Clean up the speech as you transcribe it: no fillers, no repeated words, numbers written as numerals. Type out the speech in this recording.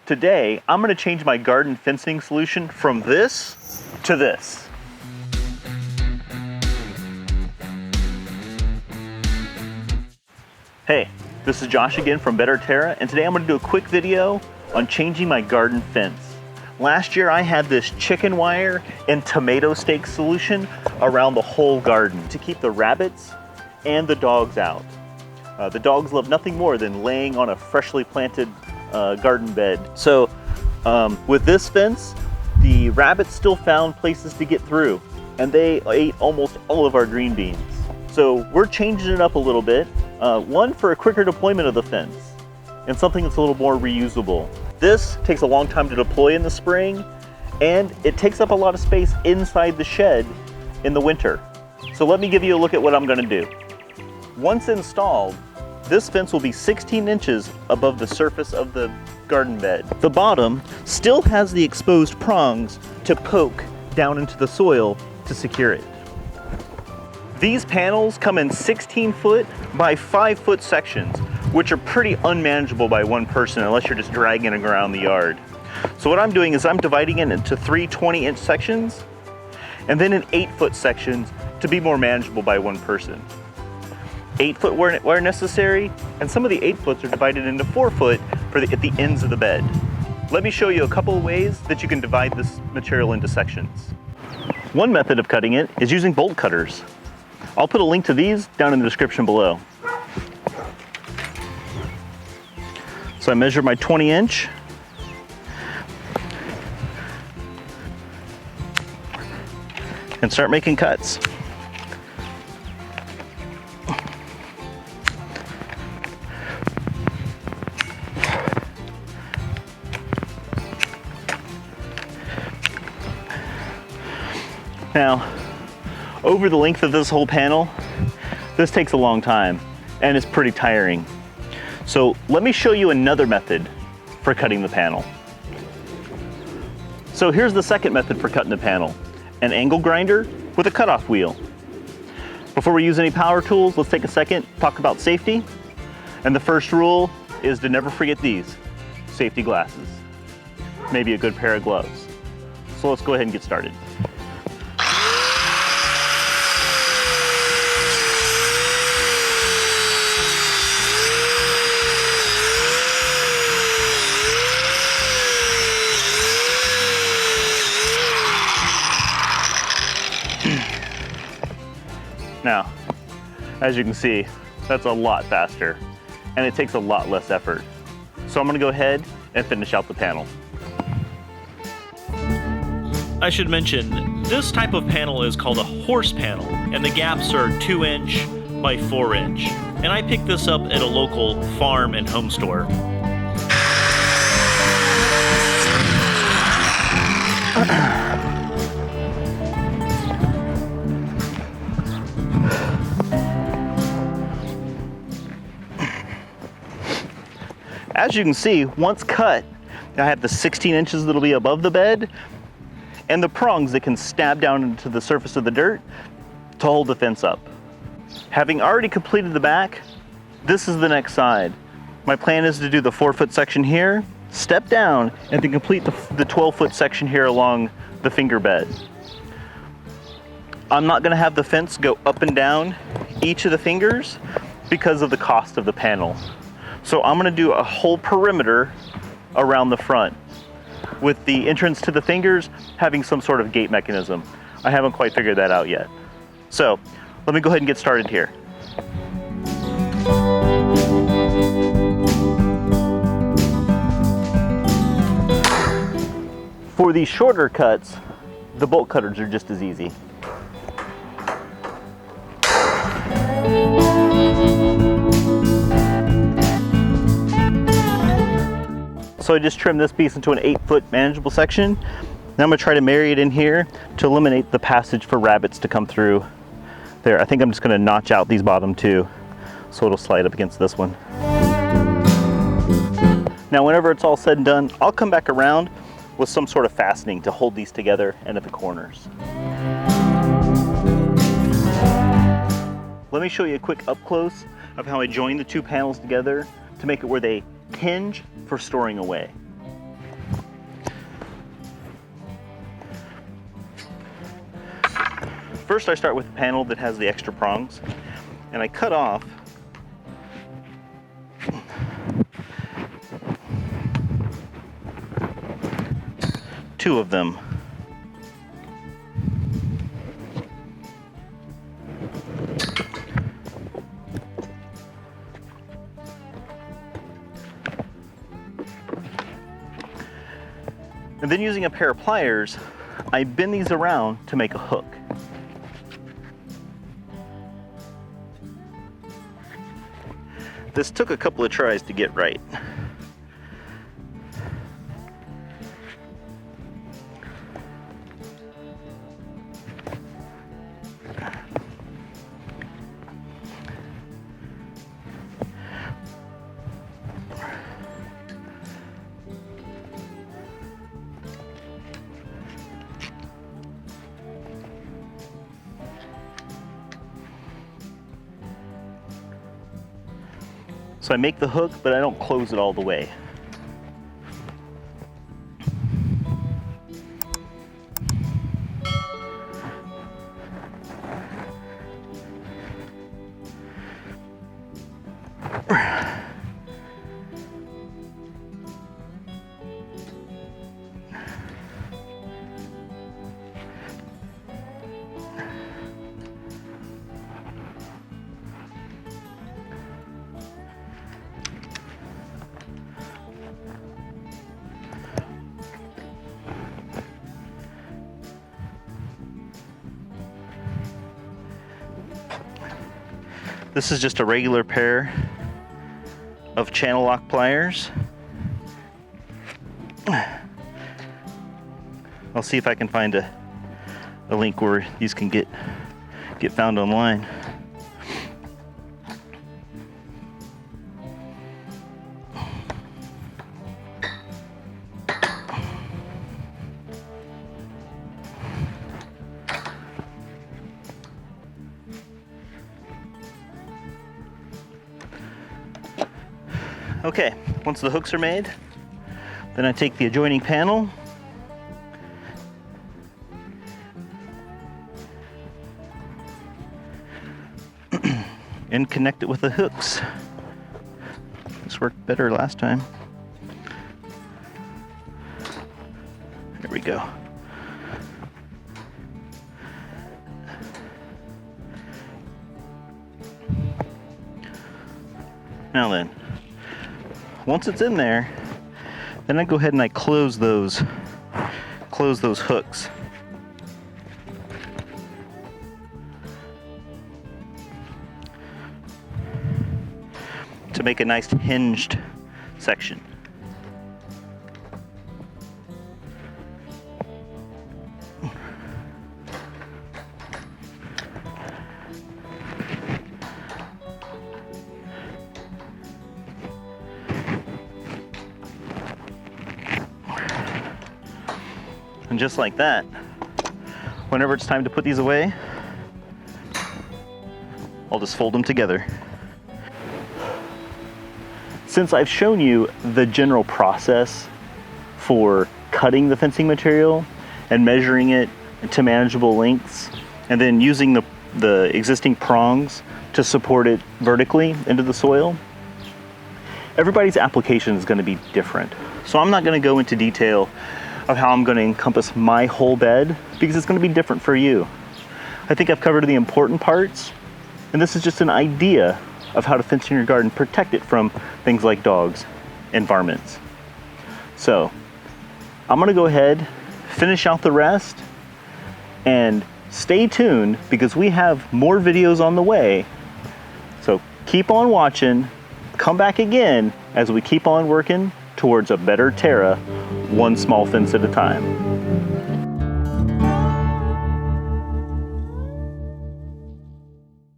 Today, I'm going to change my garden fencing solution from this to this. Hey, this is Josh again from Terra, and today I'm going to do a quick video on changing my garden fence. Last year I had this chicken wire and tomato stake solution around the whole garden to keep the rabbits and the dogs out. The dogs love nothing more than laying on a freshly planted garden bed. So with this fence, the rabbits still found places to get through, and they ate almost all of our green beans. So we're changing it up a little bit. One, for a quicker deployment of the fence, and something that's a little more reusable. This takes a long time to deploy in the spring, and it takes up a lot of space inside the shed in the winter. So let me give you a look at what I'm going to do. Once installed, this fence will be 16 inches above the surface of the garden bed. The bottom still has the exposed prongs to poke down into the soil to secure it. These panels come in 16-foot by 5-foot sections, which are pretty unmanageable by one person unless you're just dragging it around the yard. So what I'm doing is I'm dividing it into 3 20-inch sections and then in 8-foot sections to be more manageable by one person. 8-foot where necessary, and some of the 8-foots are divided into 4-foot at the ends of the bed. Let me show you a couple of ways that you can divide this material into sections. One method of cutting it is using bolt cutters. I'll put a link to these down in the description below. So I measure my 20-inch. And start making cuts. Now, over the length of this whole panel, this takes a long time and it's pretty tiring. So let me show you another method for cutting the panel. So here's the second method for cutting the panel, an angle grinder with a cutoff wheel. Before we use any power tools, let's take a second, talk about safety. And the first rule is to never forget these, safety glasses, maybe a good pair of gloves. So let's go ahead and get started. Now, as you can see, that's a lot faster and it takes a lot less effort. So I'm gonna go ahead and finish out the panel. I should mention, this type of panel is called a horse panel, and the gaps are 2-inch by 4-inch. And I picked this up at a local farm and home store. As you can see, once cut, I have the 16 inches that'll be above the bed and the prongs that can stab down into the surface of the dirt to hold the fence up. Having already completed the back, this is the next side. My plan is to do the 4-foot section here, step down, and then complete the 12-foot section here along the finger bed. I'm not gonna have the fence go up and down each of the fingers because of the cost of the panel. So I'm gonna do a whole perimeter around the front with the entrance to the fingers having some sort of gate mechanism. I haven't quite figured that out yet. So let me go ahead and get started here. For these shorter cuts, the bolt cutters are just as easy. So I just trimmed this piece into an 8-foot manageable section. Now I'm gonna try to marry it in here to eliminate the passage for rabbits to come through there. I think I'm just gonna notch out these bottom two so it'll slide up against this one. Now whenever it's all said and done, I'll come back around with some sort of fastening to hold these together and at the corners. Let me show you a quick up close of how I join the two panels together to make it where they hinge for storing away. first I start with the panel that has the extra prongs, and I cut off two of them. And then using a pair of pliers, I bend these around to make a hook. This took a couple of tries to get right. So I make the hook, but I don't close it all the way. This is just a regular pair of channel lock pliers. I'll see if I can find a link where these can get found online. Okay, once the hooks are made, then I take the adjoining panel and connect it with the hooks. This worked better last time. There we go. Now then, once it's in there, then I go ahead and I close those hooks. To make a nice hinged section. And just like that, whenever it's time to put these away, I'll just fold them together. Since I've shown you the general process for cutting the fencing material and measuring it to manageable lengths, and then using the existing prongs to support it vertically into the soil, everybody's application is going to be different. So I'm not going to go into detail of how I'm going to encompass my whole bed, because it's going to be different for you. I think I've covered the important parts, and this is just an idea of how to fence in your garden, protect it from things like dogs and varmints. So I'm going to go ahead, finish out the rest, and stay tuned because we have more videos on the way. So keep on watching, come back again as we keep on working towards a better Terra, one small fence at a time.